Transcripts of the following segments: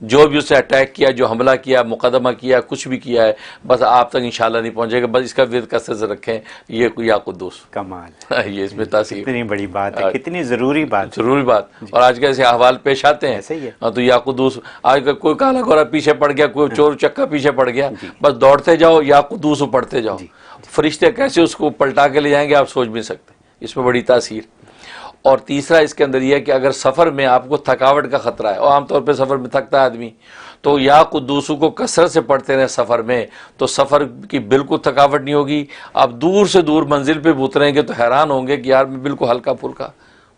جو بھی اسے اٹیک کیا، جو حملہ کیا، مقدمہ کیا، کچھ بھی کیا ہے، بس آپ تک انشاءاللہ نہیں پہنچے گا. بس اس کا ورد کثرت سے رکھیں، یہ یا قدوس. کمال، یہ اس میں تاثیر، کتنی بڑی بات ہے، کتنی ضروری بات، ضروری بات. اور آج کے ایسے احوال پیش آتے ہیں ایسے ہی ہے. تو یا قدوس، آج کا کوئی کالا گورا پیچھے پڑ گیا، کوئی چور چکا پیچھے پڑ گیا، بس دوڑتے جاؤ یا قدوس پڑھتے جاؤ. فرشتے کیسے اس کو پلٹا کے لے جائیں گے آپ سوچ بھی نہیں سکتے. اس میں بڑی تاثیر. اور تیسرا اس کے اندر یہ ہے کہ اگر سفر میں آپ کو تھکاوٹ کا خطرہ ہے، اور عام طور پہ سفر میں تھکتا ہے آدمی، تو یا قدوسو کو کثرت سے پڑھتے رہیں سفر میں، تو سفر کی بالکل تھکاوٹ نہیں ہوگی. آپ دور سے دور منزل پہ اتریں گے تو حیران ہوں گے کہ یار میں بالکل ہلکا پھلکا،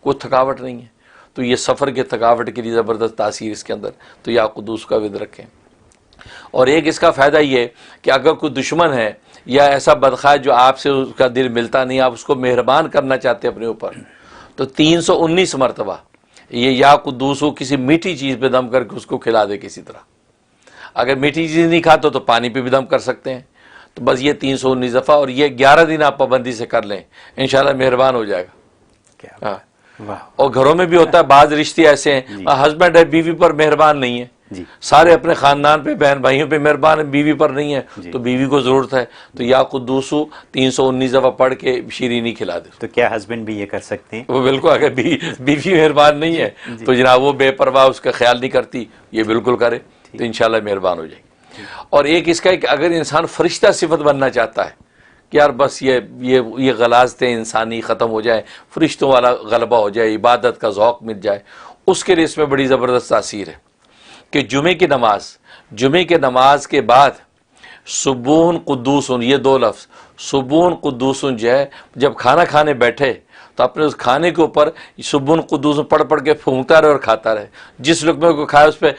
کوئی تھکاوٹ نہیں ہے. تو یہ سفر کے تھکاوٹ کے لیے زبردست تاثیر اس کے اندر. تو یا قدوس کا ورد رکھیں. اور ایک اس کا فائدہ یہ ہے کہ اگر کوئی دشمن ہے یا ایسا بدخواہ جو آپ سے اس کا دل ملتا نہیں، آپ اس کو مہربان کرنا چاہتے ہیں اپنے اوپر، تو 319 مرتبہ یہ یا قدوسو کسی میٹھی چیز پہ دم کر کے اس کو کھلا دے کسی طرح. اگر میٹھی چیز نہیں کھاتا تو پانی پہ بھی دم کر سکتے ہیں. تو بس یہ 319 دفعہ، اور یہ 11 دن آپ پابندی سے کر لیں، انشاءاللہ مہربان ہو جائے گا. اور گھروں میں بھی ہوتا ہے، بعض رشتے ایسے ہیں ہسبینڈ ہے بیوی پر مہربان نہیں ہے، سارے اپنے خاندان پہ بہن بھائیوں پہ مہربان ہے، بیوی پر نہیں ہے، تو بیوی کو ضرورت ہے تو یا قدوسو 319 دفعہ پڑھ کے شیرینی کھلا دے. تو کیا ہسبینڈ بھی یہ کر سکتے ہیں؟ وہ بالکل، اگر بیوی مہربان نہیں ہے تو جناب وہ بے پرواہ اس کا خیال نہیں کرتی، یہ بالکل کرے تو انشاءاللہ مہربان ہو جائے گی. اور ایک اس کا ہے کہ اگر انسان فرشتہ صفت بننا چاہتا ہے کہ یار بس یہ غلاظتیں انسانی ختم ہو جائے، فرشتوں والا غلبہ ہو جائے، عبادت کا ذوق مل جائے، اس کے لیے اس میں بڑی زبردست تاثیر ہے کہ جمعے کی نماز کے بعد سبون قدوسن، یہ 2 لفظ سبون قدوسن جو ہے، جب کھانا کھانے بیٹھے تو اپنے اس کھانے کے اوپر سبون قدوسن پڑھ کے پھونکتا رہے اور کھاتا رہے. جس لقمے کو کھایا اس پہ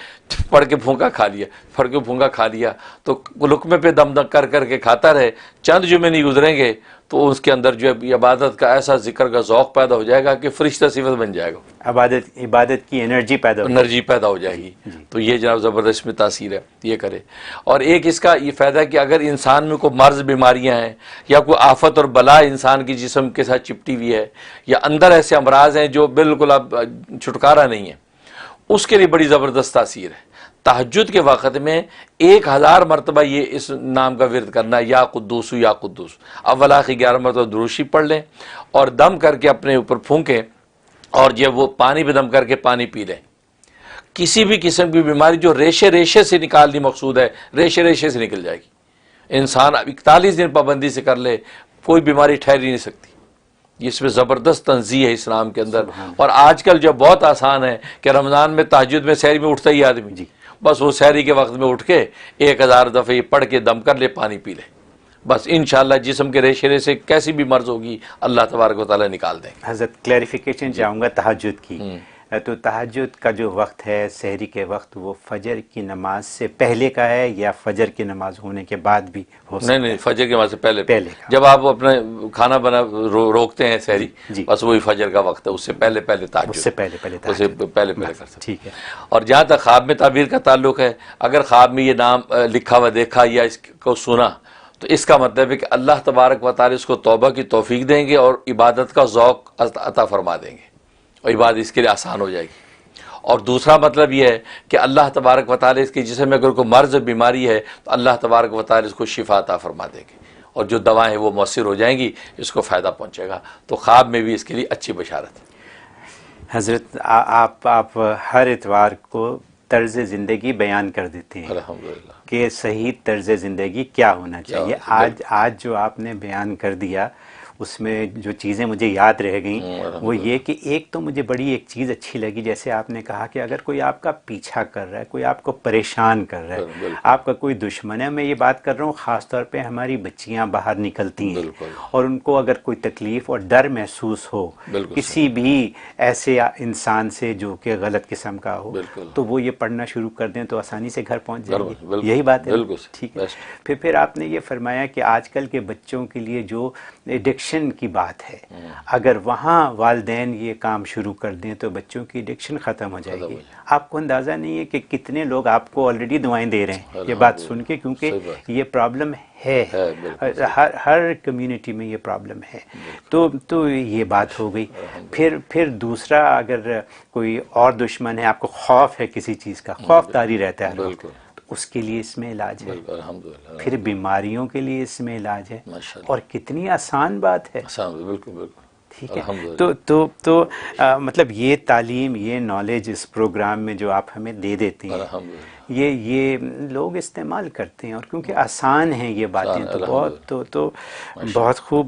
پڑھ کے پھونکا کھا لیا، پڑھ کے پھونکا کھا لیا، تو لقمے پہ دم کر کے کھاتا رہے. چند جمعے نہیں گزریں گے تو اس کے اندر جو ہے عبادت کا ایسا ذکر کا ذوق پیدا ہو جائے گا کہ فرشتہ صفت بن جائے گا، عبادت کی انرجی پیدا ہو جائے گی. تو یہ جناب زبردست میں تاثیر ہے، یہ کرے. اور ایک اس کا یہ فائدہ ہے کہ اگر انسان میں کوئی مرض بیماریاں ہیں یا کوئی آفت اور بلا انسان کی جسم کے ساتھ چپٹی ہوئی ہے، یا اندر ایسے امراض ہیں جو بالکل اب چھٹکارا نہیں ہے، اس کے لیے بڑی زبردست تاثیر ہے. تہجد کے وقت میں 1000 مرتبہ یہ اس نام کا ورد کرنا ہے، یا قدوس یا قدوس. اول آخر 11 مرتبہ دروشی پڑھ لیں اور دم کر کے اپنے اوپر پھونکیں، اور جب وہ پانی پہ دم کر کے پانی پی لیں. کسی بھی قسم کی بیماری جو ریشے سے نکالنی مقصود ہے، ریشے سے نکل جائے گی. انسان 41 دن پابندی سے کر لے، کوئی بیماری ٹھہر ہی نہیں سکتی. اس میں زبردست تنزیہ ہے اسلام کے اندر. اور آج کل جو بہت آسان ہے کہ رمضان میں تہجد میں سحری میں اٹھتا ہی آدمی، بس وہ سحری کے وقت میں اٹھ کے 1000 دفعہ یہ پڑھ کے دم کر لے، پانی پی لے، بس انشاءاللہ جسم کے ریشے سے کیسی بھی مرض ہوگی اللہ تبارک و تعالیٰ نکال دیں. حضرت کلیریفیکیشن چاہوں گا تہجد کی. تو تہجد کا جو وقت ہے سحری کے وقت، وہ فجر کی نماز سے پہلے کا ہے یا فجر کی نماز ہونے کے بعد بھی ہو سکتا ہے؟ نہیں، فجر کی نماز سے پہلے جب آپ اپنے کھانا بنا روکتے ہیں سحری، بس وہی فجر کا وقت ہے، اس سے پہلے تہجد، اس سے پہلے کر سکتے ہیں. اور جہاں تک خواب میں تعبیر کا تعلق ہے، اگر خواب میں یہ نام لکھا ہوا دیکھا یا اس کو سنا تو اس کا مطلب ہے کہ اللہ تبارک و تعالی اس کو توبہ کی توفیق دیں گے اور عبادت کا ذوق عطا فرما دیں گے، اور عبادت اس کے لیے آسان ہو جائے گی. اور دوسرا مطلب یہ ہے کہ اللہ تبارک و تعالی اس کے جسم میں اگر کوئی مرض بیماری ہے تو اللہ تبارک و تعالی اس کو شفا عطا فرما دیں گے، اور جو دوائیں وہ مؤثر ہو جائیں گی، اس کو فائدہ پہنچے گا. تو خواب میں بھی اس کے لیے اچھی بشارت ہے. حضرت آپ ہر اتوار کو طرز زندگی بیان کر دیتے ہیں الحمدللہ کہ صحیح طرز زندگی کیا ہونا چاہیے. آج جو آپ نے بیان کر دیا اس میں جو چیزیں مجھے یاد رہ گئیں وہ یہ کہ ایک تو مجھے بڑی ایک چیز اچھی لگی، جیسے آپ نے کہا کہ اگر کوئی آپ کا پیچھا کر رہا ہے، کوئی آپ کو پریشان کر رہا ہے، آپ کا کوئی دشمن ہے. میں یہ بات کر رہا ہوں خاص طور پہ ہماری بچیاں باہر نکلتی ہیں اور ان کو اگر کوئی تکلیف اور ڈر محسوس ہو کسی بھی ایسے انسان سے جو کہ غلط قسم کا ہو، تو وہ یہ پڑھنا شروع کر دیں تو آسانی سے گھر پہنچ جائیں گے. یہی بات ہے، بالکل ٹھیک ہے۔ پھر آپ نے یہ فرمایا کہ آج کل کے بچوں کے لیے جو ایڈکشن کی بات ہے، اگر وہاں والدین یہ کام شروع کر دیں تو بچوں کی ایڈکشن ختم ہو جائے گی۔ آپ کو اندازہ نہیں ہے کہ کتنے لوگ آپ کو آلریڈی دعائیں دے رہے ہیں یہ بات سن کے، کیونکہ یہ پرابلم ہے، ہر کمیونٹی میں یہ پرابلم ہے۔ تو یہ بات ہو گئی۔ پھر دوسرا، اگر کوئی اور دشمن ہے، آپ کو خوف ہے کسی چیز کا، خوف طاری رہتا ہے ہر وقت، تو اس کے لیے اس میں علاج ہے۔ پھر بیماریوں کے لیے اس میں علاج ہے، اور کتنی آسان بات ہے، بالکل بالکل، ٹھیک ہے۔ تو مطلب یہ تعلیم، یہ نالج اس پروگرام میں جو آپ ہمیں دے دیتے ہیں، یہ لوگ استعمال کرتے ہیں، اور کیونکہ آسان ہیں یہ باتیں، تو بہت خوب